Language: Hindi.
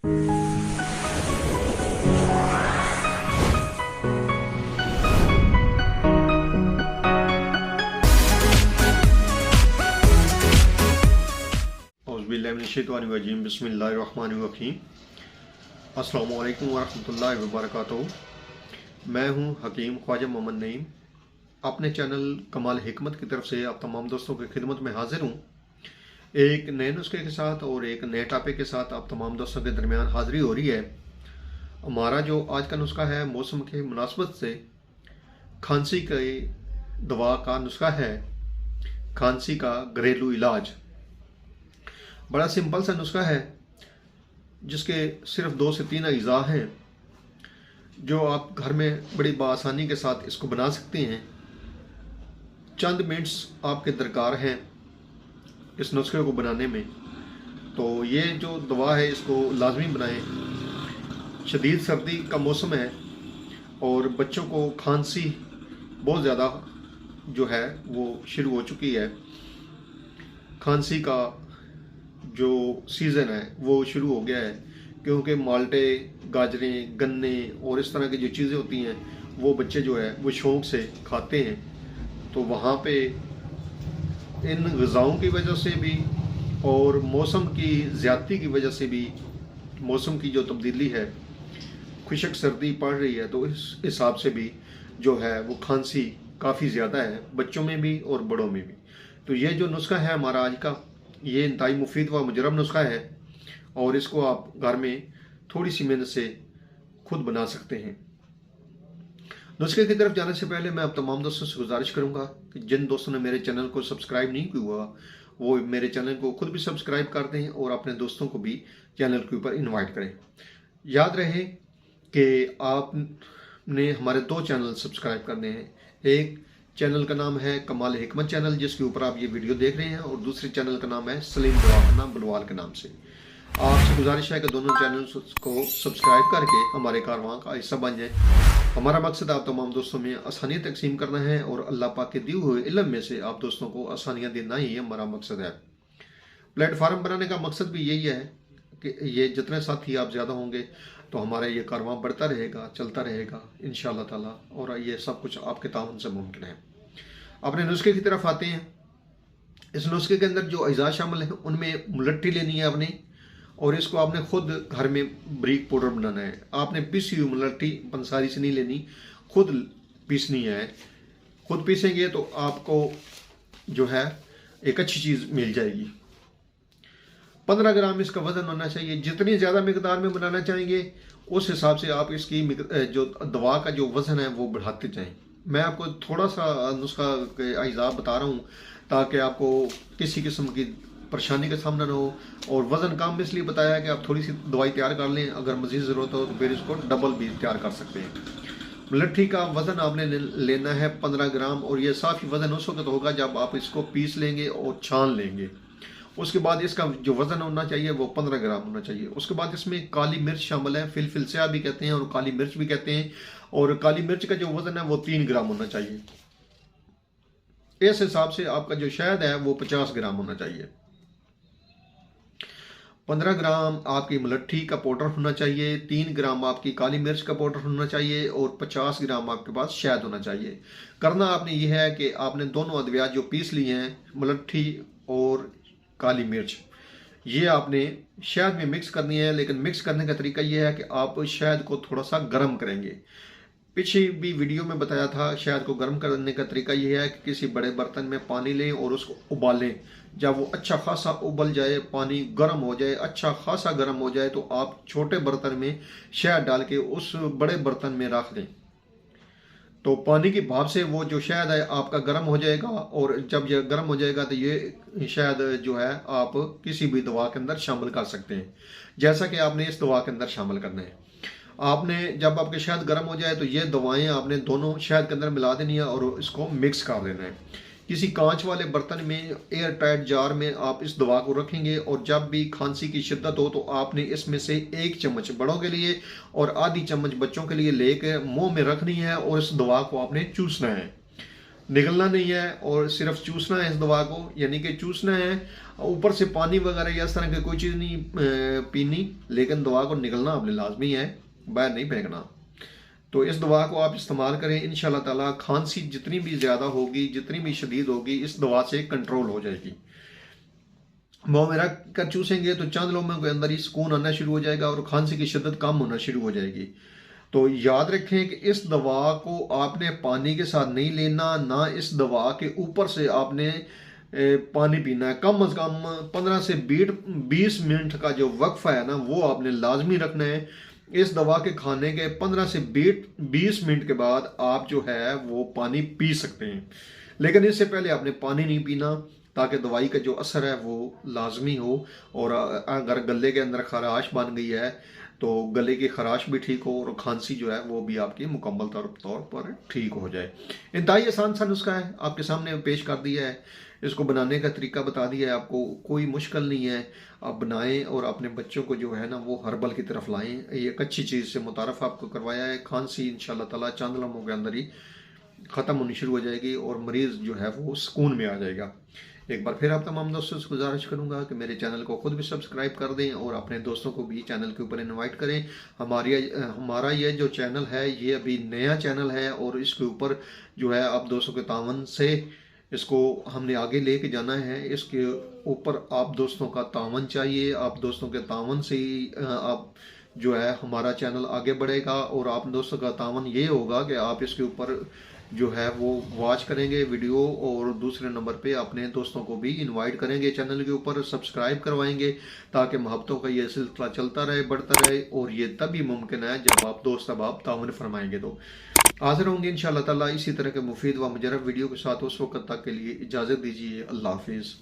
औज़ुबिल्लाहिमिनश्शैतानिर्रजीम बिस्मिल्लाहिर्रहमानिर्रहीम। अस्सलामु अलैकुम वरहमतुल्लाहि वबरकातुहू। मैं हूं हकीम ख्वाजा मोहम्मद नईम, अपने चैनल कमाल हिकमत की तरफ से आप तमाम दोस्तों की खिदमत में हाजिर हूं। एक नए नुस्खे के साथ और एक नए टॉपिक के साथ आप तमाम दोस्तों के दरमियान हाजिरी हो रही है। हमारा जो आज का नुस्खा है, मौसम के मुनासबत से खांसी के दवा का नुस्खा है, खांसी का घरेलू इलाज। बड़ा सिंपल सा नुस्खा है जिसके सिर्फ 2 से 3 अज्जा हैं, जो आप घर में बड़ी बआसानी के साथ इसको बना सकते हैं। चंद मिनट्स आपके दरकार हैं इस नुस्खे को बनाने में। तो ये जो दवा है इसको लाजमी बनाएं। शदीद सर्दी का मौसम है और बच्चों को खांसी बहुत ज़्यादा जो है वो शुरू हो चुकी है। खांसी का जो सीज़न है वो शुरू हो गया है, क्योंकि माल्टे, गाजरें, गन्ने और इस तरह की जो चीज़ें होती हैं वो बच्चे जो है वो शौक़ से खाते हैं। तो वहाँ पे इन ग़िज़ाओं की वजह से भी और मौसम की ज़्यादती की वजह से भी, मौसम की जो तब्दीली है, खुशक सर्दी पड़ रही है, तो इस हिसाब से भी जो है वो खांसी काफ़ी ज़्यादा है, बच्चों में भी और बड़ों में भी। तो ये जो नुस्खा है हमारा आज का, ये इंतहाई मुफीद व मुजरब नुस्खा है और इसको आप घर में थोड़ी सी मेहनत से खुद बना सकते हैं। नुस्खे की तरफ जाने से पहले मैं आप तमाम दोस्तों से गुजारिश करूंगा कि जिन दोस्तों ने मेरे चैनल को सब्सक्राइब नहीं किया हुआ वो मेरे चैनल को खुद भी सब्सक्राइब कर दें और अपने दोस्तों को भी चैनल के ऊपर इन्वाइट करें। याद रहे कि आपने हमारे 2 चैनल सब्सक्राइब करने हैं। एक चैनल का नाम है कमाल हिकमत चैनल, जिसके ऊपर आप ये वीडियो देख रहे हैं, और दूसरे चैनल का नाम है सलीम दवाखाना बलवाल के नाम से। आपसे गुजारिश है कि दोनों चैनल्स को सब्सक्राइब करके हमारे कारवां का हिस्सा बन जाए। हमारा मकसद आप तमाम दोस्तों में आसानियाँ तकसीम करना है और अल्लाह पाक के दिए हुए इल्म में से आप दोस्तों को आसानियाँ देना ही हमारा मकसद है। प्लेटफार्म बनाने का मकसद भी यही है कि ये जितने साथी आप ज़्यादा होंगे तो हमारा ये कारवां बढ़ता रहेगा, चलता रहेगा इंशाअल्लाह ताला, और ये सब कुछ आपके ताउन से मुमकिन है। अपने नुस्खे की तरफ आते हैं। इस नुस्खे के अंदर जो अज्जा शामिल है उनमें मुलट्ठी लेनी है आपने, और इसको आपने खुद घर में बारीक पाउडर बनाना है। आपने पीसी हुई मुलट्ठी पंसारी से नहीं लेनी, खुद पीसनी है। खुद पीसेंगे तो आपको जो है एक अच्छी चीज़ मिल जाएगी। 15 ग्राम इसका वज़न होना चाहिए। जितनी ज़्यादा मिकदार में बनाना चाहेंगे उस हिसाब से आप इसकी जो दवा का जो वज़न है वो बढ़ाते जाएं। मैं आपको थोड़ा सा नुस्खा के अज्जा बता रहा हूँ ताकि आपको किसी किस्म की परेशानी का सामना न हो। और वज़न कम इसलिए बताया है कि आप थोड़ी सी दवाई तैयार कर लें, अगर मज़ीद ज़रूरत हो तो फिर इसको डबल भी तैयार कर सकते हैं। मुलट्ठी का वज़न आपने लेना है 15 ग्राम, और यह साफ़ी वज़न उस वक्त होगा जब आप इसको पीस लेंगे और छान लेंगे। उसके बाद इसका जो वज़न होना चाहिए वो 15 ग्राम होना चाहिए। उसके बाद इसमें काली मिर्च शामिल है, फिलफिल स्याह भी कहते हैं और काली मिर्च भी कहते हैं, और काली मिर्च का जो वज़न है वो 3 ग्राम होना चाहिए। इस हिसाब से आपका जो शहद है वो 50 ग्राम होना चाहिए। 15 ग्राम आपकी मुलट्ठी का पाउडर होना चाहिए, 3 ग्राम आपकी काली मिर्च का पाउडर होना चाहिए, और 50 ग्राम आपके पास शहद होना चाहिए। करना आपने ये है कि आपने दोनों अद्वियात जो पीस लिए हैं, मुलट्ठी और काली मिर्च, ये आपने शहद में मिक्स करनी है। लेकिन मिक्स करने का तरीका ये है कि आप शहद को थोड़ा सा गर्म करेंगे। पीछे भी वीडियो में बताया था, शहद को गर्म करने का तरीका ये है कि किसी बड़े बर्तन में पानी लें और उसको उबालें। जब वो अच्छा खासा उबल जाए, पानी गर्म हो जाए, अच्छा खासा गर्म हो जाए, तो आप छोटे बर्तन में शहद डाल के उस बड़े बर्तन में रख दें। तो पानी की भाप से वो जो शहद है आपका गर्म हो जाएगा, और जब यह गर्म हो जाएगा तो ये शहद जो है आप किसी भी दवा के अंदर शामिल कर सकते हैं, जैसा कि आपने इस दवा के अंदर शामिल करना है। आपने जब आपके शहद गर्म हो जाए तो ये दवाएं आपने दोनों शहद के अंदर मिला देनी है और इसको मिक्स कर देना है। किसी कांच वाले बर्तन में, एयर टाइट जार में आप इस दवा को रखेंगे, और जब भी खांसी की शिद्दत हो तो आपने इसमें से 1 चम्मच बड़ों के लिए और आधी चम्मच बच्चों के लिए लेकर मुंह में रखनी है, और इस दवा को आपने चूसना है। निगलना नहीं है और सिर्फ चूसना है इस दवा को, यानी कि चूसना है, ऊपर से पानी वगैरह या इस तरह की कोई चीज़ नहीं पीनी, लेकिन दवा को निगलना आपने लाजमी है, बाहर नहीं फेंकना। तो इस दवा को आप इस्तेमाल करें, इंशाल्लाह ताला खांसी जितनी भी ज़्यादा होगी, जितनी भी शदीद होगी, इस दवा से कंट्रोल हो जाएगी। मुँह में रख कर चूसेंगे तो चंद लोगों के अंदर ही सुकून आना शुरू हो जाएगा और खांसी की शिद्दत कम होना शुरू हो जाएगी। तो याद रखें कि इस दवा को आपने पानी के साथ नहीं लेना, ना इस दवा के ऊपर से आपने पानी पीना है। कम अज़ कम 15 से 20 मिनट का जो वक्फा है ना, वो आपने लाजमी रखना है। इस दवा के खाने के 15 से 20 मिनट के बाद आप जो है वो पानी पी सकते हैं, लेकिन इससे पहले आपने पानी नहीं पीना, ताकि दवाई का जो असर है वो लाजमी हो। और अगर गले के अंदर खराश बन गई है तो गले की खराश भी ठीक हो और खांसी जो है वो भी आपकी मुकम्मल तौर पर ठीक हो जाए। इंतहाई आसान सा नुस्खा है, आपके सामने पेश कर दिया है, इसको बनाने का तरीका बता दिया है आपको, कोई मुश्किल नहीं है। आप बनाएं और अपने बच्चों को जो है ना वो हर्बल की तरफ लाएं। एक अच्छी चीज़ से मुतारफ़ आपको करवाया है। खांसी इंशाल्लाह ताला चंद लम्हों के अंदर ही ख़त्म होनी शुरू हो जाएगी और मरीज़ जो है वो सुकून में आ जाएगा। एक बार फिर आप तमाम दोस्तों से गुजारिश करूंगा कि मेरे चैनल को खुद भी सब्सक्राइब कर दें और अपने दोस्तों को भी चैनल के ऊपर इनवाइट करें। हमारा ये जो चैनल है ये अभी नया चैनल है और इसके ऊपर जो है आप दोस्तों के तावन से इसको हमने आगे लेके जाना है। इसके ऊपर आप दोस्तों का तावन चाहिए, आप दोस्तों के तावन से ही आप जो है हमारा चैनल आगे बढ़ेगा। और आप दोस्तों का तावन ये होगा कि आप इसके ऊपर जो है वो वॉच करेंगे वीडियो, और दूसरे नंबर पे अपने दोस्तों को भी इनवाइट करेंगे, चैनल के ऊपर सब्सक्राइब करवाएंगे, ताकि मोहब्बतों का ये सिलसिला चलता रहे, बढ़ता रहे। और ये तभी मुमकिन है जब आप दोस्त अहबाब तावन फरमाएंगे। तो हाजिर होंगे इंशाअल्लाह ताला इसी तरह के मुफीद व मुजरब वीडियो के साथ। उस वक्त तक के लिए इजाज़त दीजिए। अल्लाह हाफिज़।